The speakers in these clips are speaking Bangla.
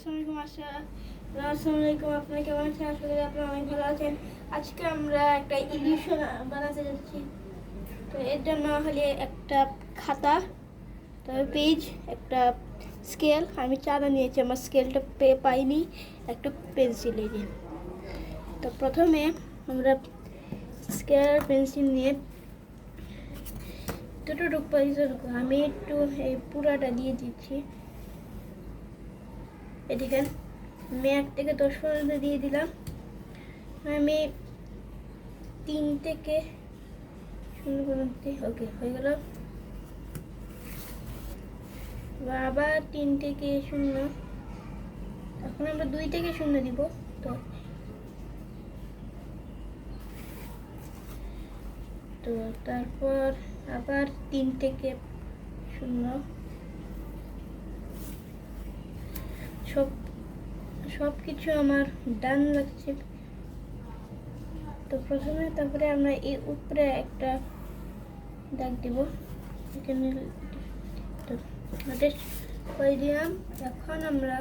আসসালামু আলাইকুম। আপনারা কেমন আছেন? আশা করি আপনারা অনেক ভালো আছেন। আজকে আমরা একটা ইলিউশন বানাতে যাচ্ছি। তো এর জন্য হলে একটা খাতা, তবে পেজ, একটা স্কেল। আমি চাঁদা নিয়েছি, আমার স্কেলটা পাইনি, একটা পেন্সিল। এই যে, তো প্রথমে আমরা স্কেল পেন্সিল নিয়ে যতটুকু পাইছি আমি একটু এই পুরাটা দিয়ে দিচ্ছি। এদিকে আমি 1 থেকে 10 পর্যন্ত দিয়ে দিলাম। আমি 3 থেকে 0 পর্যন্ত, ওকে হয়ে গেল। আবার 3 থেকে 0, এখন আমরা 2 থেকে 0 দিব। তো তারপর আবার 3 থেকে 0, সব কিছু আমার ডান লাগছে। তো তারপরে আমরা এই উপরে একটা দাগ দিব, এখানে করে দিলাম। এখন আমরা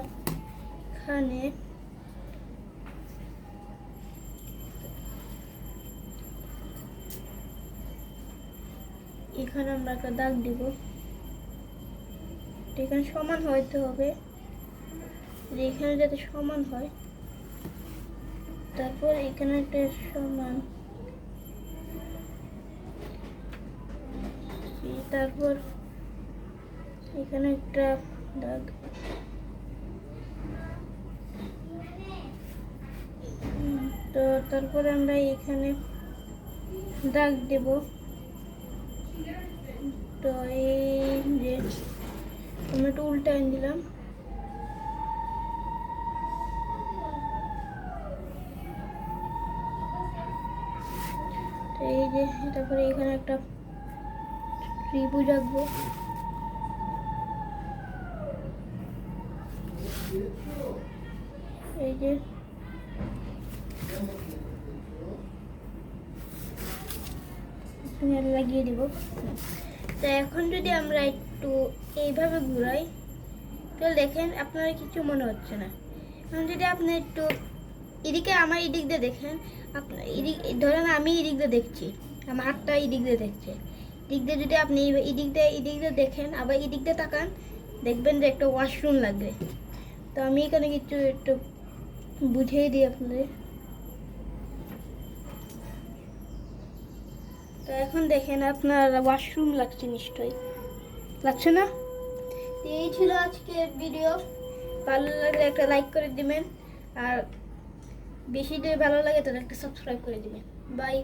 এখানে আমরা একটা দাগ দিব। এখানে সমান হইতে হবে, এখানে যাতে সমান হয়। তারপর এখানে একটা সমান, তারপর এখানে একটা দাগ। তো তারপরে আমরা এখানে দাগ দেব। তো এই যে আমরা একটু উল্টায় দিলাম। তো এই যে, তারপরে এখানে একটা ত্রিভুজ আঁকবো। এই যে লাগিয়ে দিব। তো এখন যদি আমরা একটু এইভাবে ঘুরাই, তো দেখেন আপনারা কিছু মনে হচ্ছে না। এখন যদি আপনি একটু এদিকে, আমার এদিক দিয়ে দেখেন, আপনার ধরেন আমি এদিক দিয়ে দেখছি, আমার হাতটা এদিক দিয়ে দেখছে। এদিক দিয়ে যদি আপনি এদিক দিয়ে দেখেন, আবার এদিক দিয়ে তাকান, দেখবেন যে একটা ওয়াশরুম লাগবে। তো আমি এখানে কিছু একটু বুঝিয়ে দিই আপনাদের। তো এখন দেখেন আপনার ওয়াশরুম লাগছে, নিশ্চয়ই লাগছে না? এই ছিল আজকের ভিডিও। ভালো লাগলে একটা লাইক করে দিবেন, আর বেশি যদি ভালো লাগে তাহলে একটা সাবস্ক্রাইব করে দিবেন। বাই।